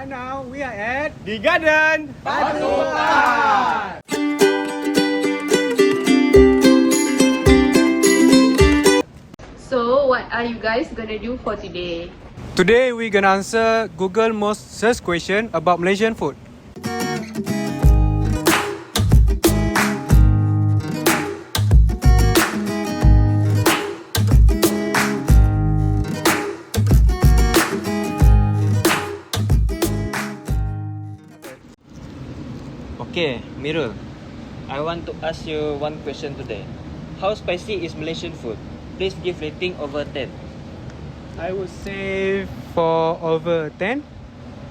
Right now we are at The Garden. Patutan. So, what are you guys gonna do for today? Today we're gonna answer Google most searched question about Malaysian food. Okay, Mirul, I want to ask you one question today. How spicy is Malaysian food? Please give rating over 10. I would say for over 10,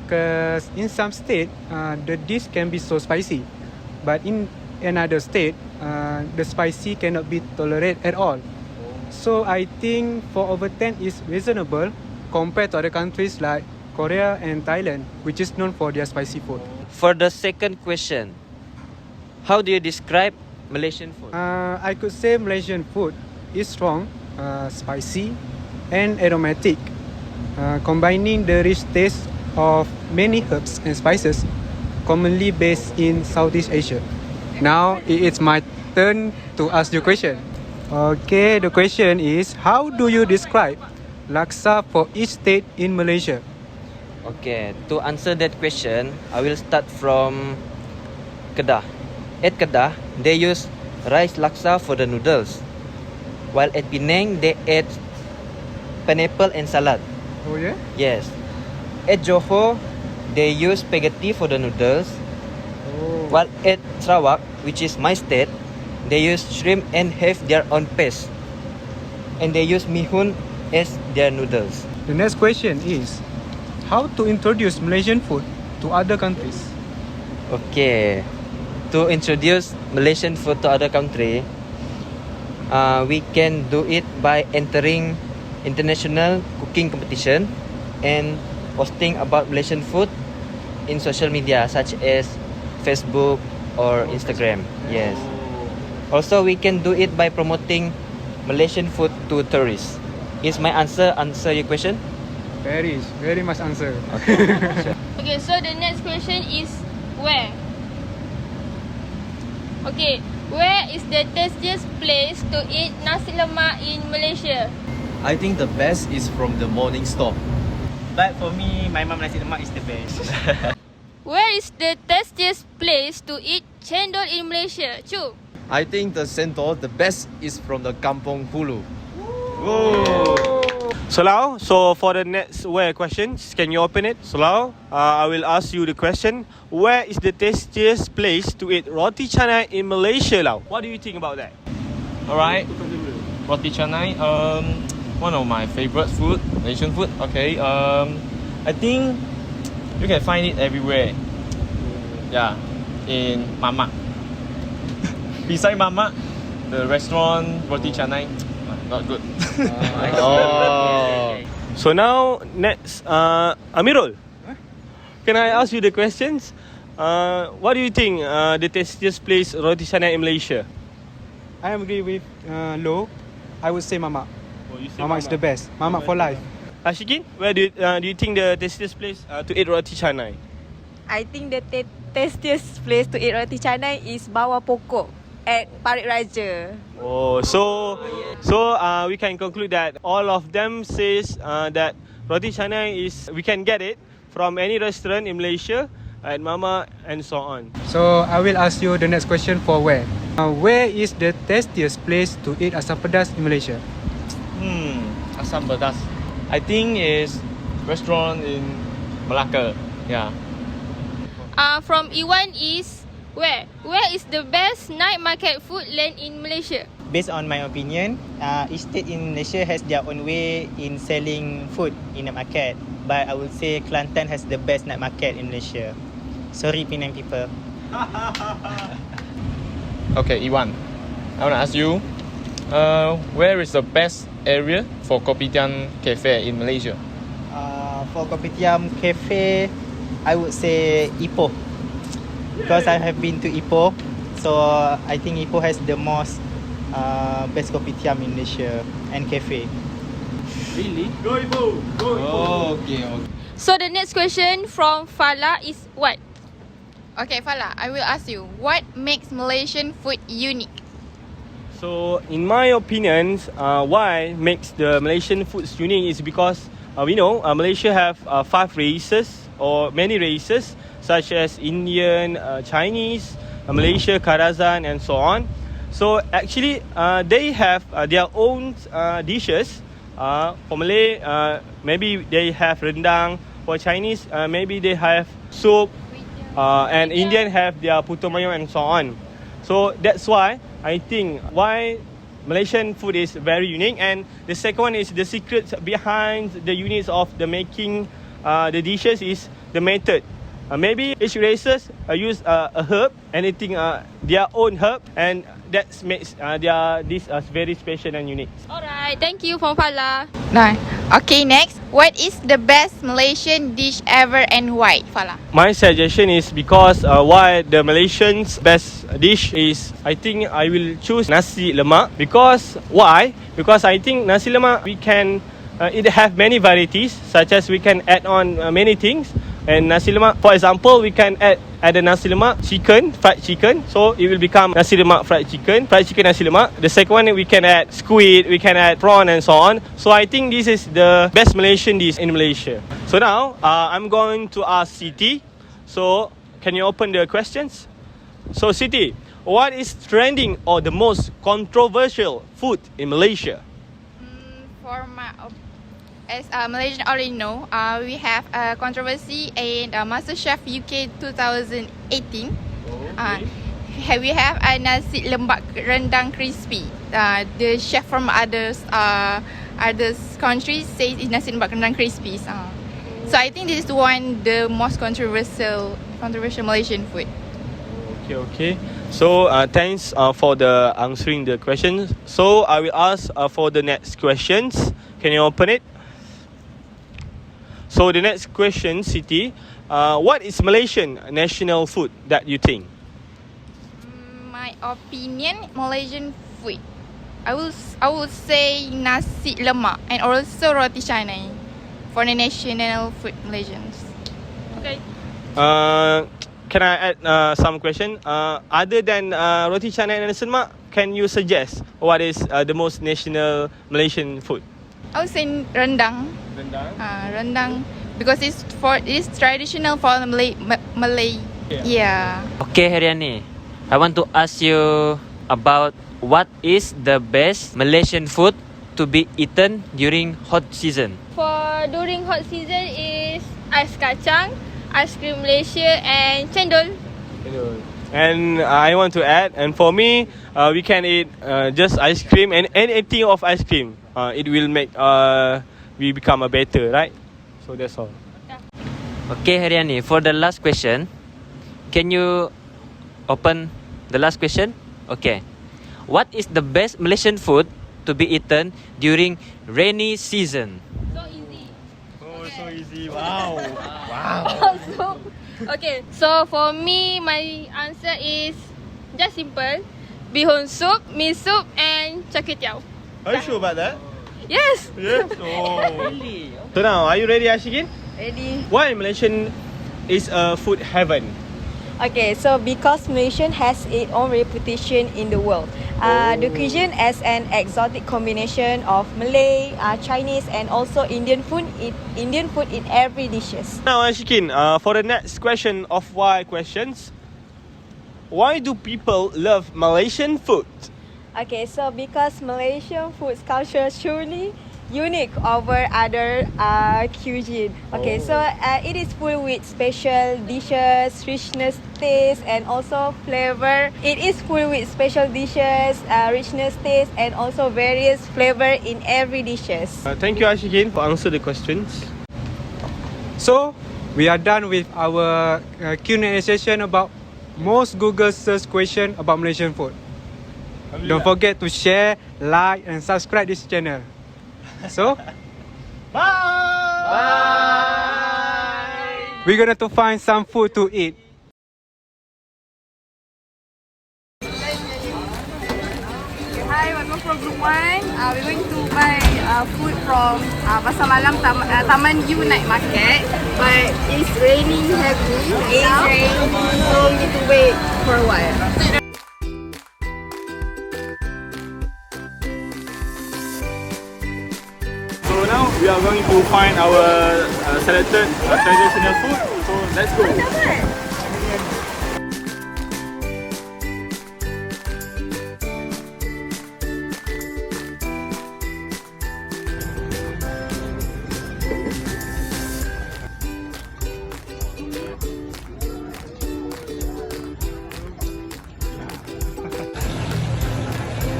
because in some state the dish can be so spicy, but in another state the spicy cannot be tolerated at all. So I think for over 10 is reasonable compared to other countries like Korea and Thailand, which is known for their spicy food. For the second question, how do you describe Malaysian food? I could say Malaysian food is strong, spicy, and aromatic, combining the rich taste of many herbs and spices commonly based in Southeast Asia. Now it's my turn to ask you a question. Okay, the question is, how do you describe laksa for each state in Malaysia? Okay, to answer that question, I will start from Kedah. At Kedah, they use rice laksa for the noodles, while at Penang, they add pineapple and salad. Oh yeah? Yes. At Johor, they use spaghetti for the noodles, Oh. while at Sarawak, which is my state, they use shrimp and have their own paste. And they use mihun as their noodles. The next question is, how to introduce Malaysian food to other countries? Okay. To introduce Malaysian food to other country, we can do it by entering international cooking competition and posting about Malaysian food in social media such as Facebook or Instagram. Yes. Also, we can do it by promoting Malaysian food to tourists. Is my answer your question? Very much answer. Okay, so the next question is where? Okay, where is the tastiest place to eat nasi lemak in Malaysia? I think the best is from the morning stop. But for me, my mum nasi lemak is the best. Where is the tastiest place to eat chendol in Malaysia? Chu. I think the cendol, the best is from the Kampung Hulu. Salau, so for the next where questions, can you open it? Salau, I will ask you the question. Where is the tastiest place to eat roti canai in Malaysia, Lau? What do you think about that? Alright, roti canai, one of my favorite food, Malaysian food. Okay, I think you can find it everywhere. Yeah, in Mamak. Beside Mamak, the restaurant roti canai, not good. So now, next, Amirul, can I ask you the questions? What do you think the tastiest place roti canai in Malaysia? I agree with Lo. I would say Mama. You say Mama is the best. Mama for life. Ashikin, where do you think the tastiest place to eat roti canai? I think the tastiest place to eat roti canai is Bawah Pokok at Parit Raja. Oh, so we can conclude that all of them says that roti canai we can get it from any restaurant in Malaysia at Mama and so on. So I will ask you the next question for where. Where is the tastiest place to eat asam pedas in Malaysia? Asam pedas. I think is restaurant in Malacca. Yeah. From Iwan is where? Where is the best night market food land in Malaysia? Based on my opinion, each state in Malaysia has their own way in selling food in the market. But I would say Kelantan has the best night market in Malaysia. Sorry, Penang people. Okay, Iwan, I want to ask you, where is the best area for kopitiam cafe in Malaysia? For kopitiam cafe, I would say Ipoh. Because I have been to Ipoh, so I think Ipoh has the most best kopitiam in Malaysia and cafe. Really? Go Ibu! Go Ibu! Okay. So the next question from Fala is what? Okay, Fala, I will ask you, what makes Malaysian food unique? So, in my opinion, why makes the Malaysian foods unique is because we know Malaysia have 5 races or many races such as Indian, Chinese, Malaysia, Karazhan, and so on. So actually, they have their own dishes. For Malay, maybe they have rendang. For Chinese, maybe they have soup. And Indian have their putu mayam and so on. So that's why I think why Malaysian food is very unique. And the second one is the secret behind the units of the making the dishes is the method. Maybe each races use a herb, anything their own herb, and that makes their dish very special and unique. Alright, thank you from Fala. No. Okay, next. What is the best Malaysian dish ever and why, Fala? My suggestion is because why the Malaysians best dish is I think I will choose nasi lemak. Because why? Because I think nasi lemak we can it have many varieties, such as we can add on many things. And nasi lemak, for example, we can add a nasi lemak chicken, fried chicken. So it will become nasi lemak fried chicken nasi lemak. The second one we can add squid, we can add prawn and so on. So I think this is the best Malaysian dish in Malaysia. So now I'm going to ask Siti. So can you open the questions? So Siti, what is trending or the most controversial food in Malaysia? For my as Malaysian already know, we have a controversy in MasterChef UK 2018. We have a nasi lembak rendang crispy. The chef from others countries say it's nasi lembak rendang crispy. So I think this is one the most controversial Malaysian food. Okay. So thanks for the answering the questions. So I will ask for the next questions. Can you open it? So the next question, Siti, what is Malaysian national food that you think? My opinion, Malaysian food, I would say nasi lemak and also roti canai for the national food Malaysians. Okay. Can I add some question? Other than roti canai and nasi lemak, can you suggest what is the most national Malaysian food? I would say rendang. Rendang because it's traditional for Malay. Yeah. Okay, Heriani, I want to ask you about what is the best Malaysian food to be eaten during hot season. For during hot season is ais kacang, ice cream Malaysia, and cendol. And I want to add, and for me, we can eat just ice cream and anything of ice cream. It will make we become a better, right? So that's all. Okay, Heriani, for the last question, can you open the last question? Okay. What is the best Malaysian food to be eaten during rainy season? So easy. Oh, so easy. Wow. Okay, so for me, my answer is just simple. Bihun soup, mee soup, and char kway teow. Are you sure about that? Yes. Yes. Oh. Really? So now, are you ready, Ashikin? Ready? Why Malaysian is a food heaven? Okay, so because Malaysia has its own reputation in the world, the cuisine as an exotic combination of Malay, Chinese, and also Indian food. Indian food in every dishes. Now, Ashikin, for the next question of why questions, why do people love Malaysian food? Okay, so because Malaysian food culture is truly unique over other cuisine. Okay, so it is full with special dishes, richness, taste, and also flavor. It is full with special dishes, richness, taste, and also various flavor in every dishes. Thank you, Ashikin, for answering the questions. So we are done with our Q&A session about most Google search question about Malaysian food. Don't forget to share, like, and subscribe this channel. So, Bye! we're gonna to find some food to eat. Hi, welcome from Group 1. We're going to buy food from Pasar Malam Taman U Night Market, but it's raining heavily right now, so we need to wait for a while. So now we are going to find our selected traditional food. So let's go.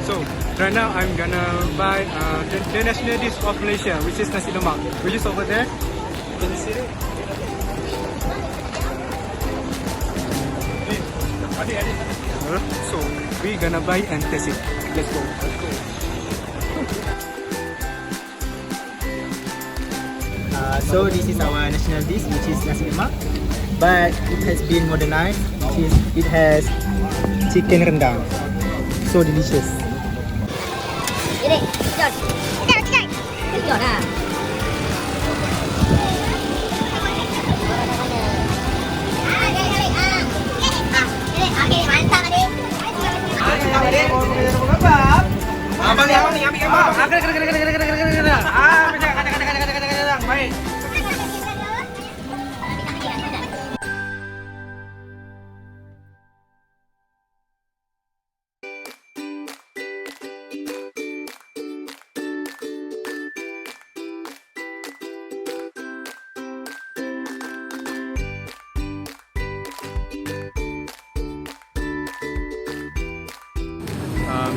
So right now I'm gonna buy the national dish of Malaysia, which is nasi lemak, which is over there. Can you see it? So we gonna buy and taste it. Let's go. So this is our national dish, which is nasi lemak, but it has been modernized. It has chicken rendang. So delicious.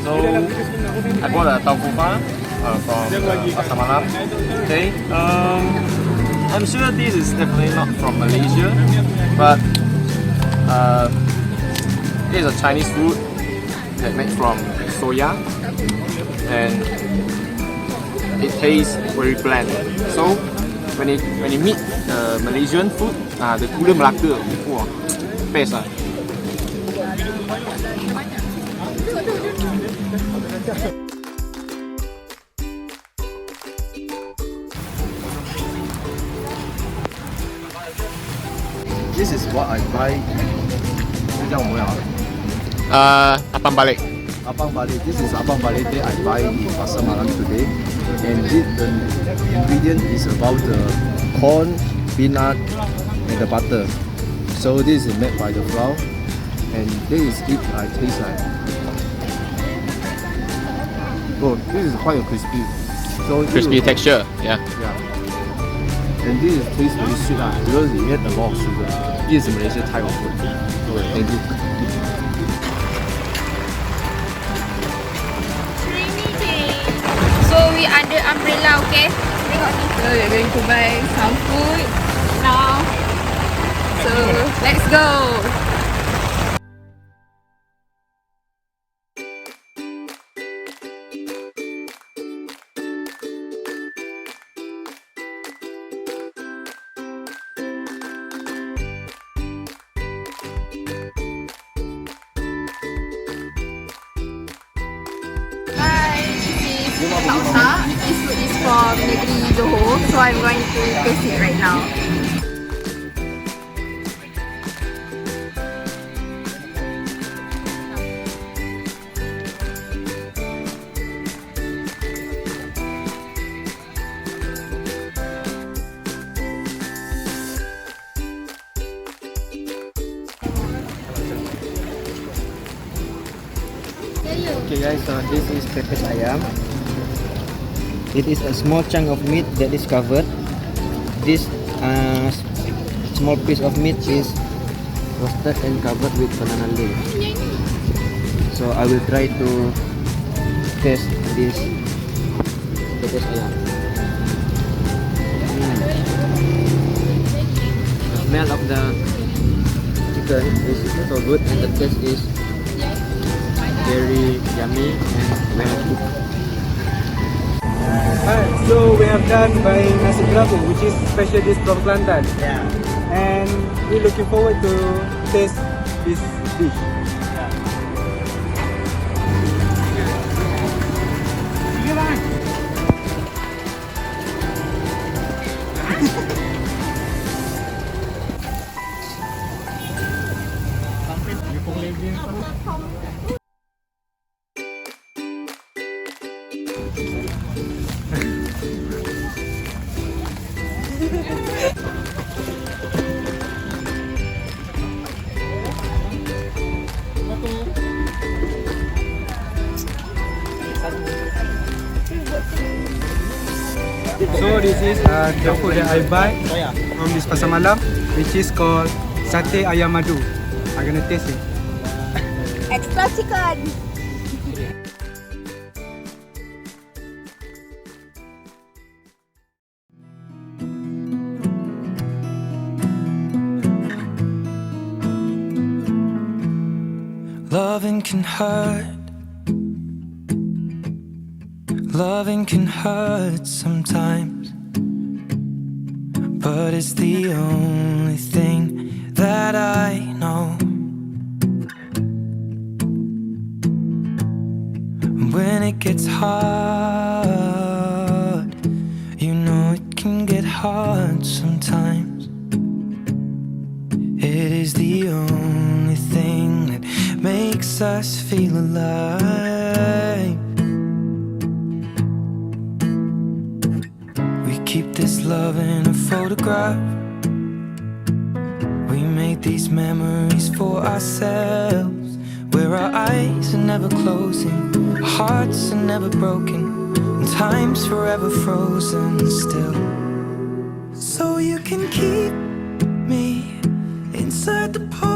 So I bought a taufu pha from Pasar Malam. Okay. I'm sure this is definitely not from Malaysia, but it is a Chinese food that made from soya, and it tastes very bland. So when you meet the Malaysian food, the gula Melaka, wow, best ah. This is what I buy. Apam balik. Apam balik. This is apam balik that I buy in Pasar Malam today, and the ingredient is about the corn, peanut, and the butter. So this is made by the flour, and this is it. I taste like. Oh, this is quite a crispy. So Crispy texture, yeah. Yeah. And this is taste very sweet because it had a lot of sugar. This is Malaysia type of food. Thank you. Rainy day. So we under umbrella, okay? So we're going to buy some food now. So let's go. Salsa. This food is from Negeri Johor, so I'm going to taste it right now. Okay guys, so this is pepes ayam. It is a small chunk of meat that is covered. This small piece of meat is roasted and covered with banana leaf. So I will try to taste this pepes ayam. The smell of the chicken is so good, and the taste is very yummy and well cooked. So we have done buying nasi kerabu, which is special dish from Kelantan. Yeah. And we're looking forward to taste this dish. this is the food that I buy from this pasar malam, which is called Sate Ayam Madu. I'm gonna taste it. Extra chicken. Loving can hurt. Loving can hurt sometimes, but it's the only thing that I know. When it gets hard, you know it can get hard sometimes. It is the only thing that makes us feel alive. We keep this love in a photograph. We make these memories for ourselves, where our eyes are never closing, our hearts are never broken, and time's forever frozen still. So you can keep me inside the park.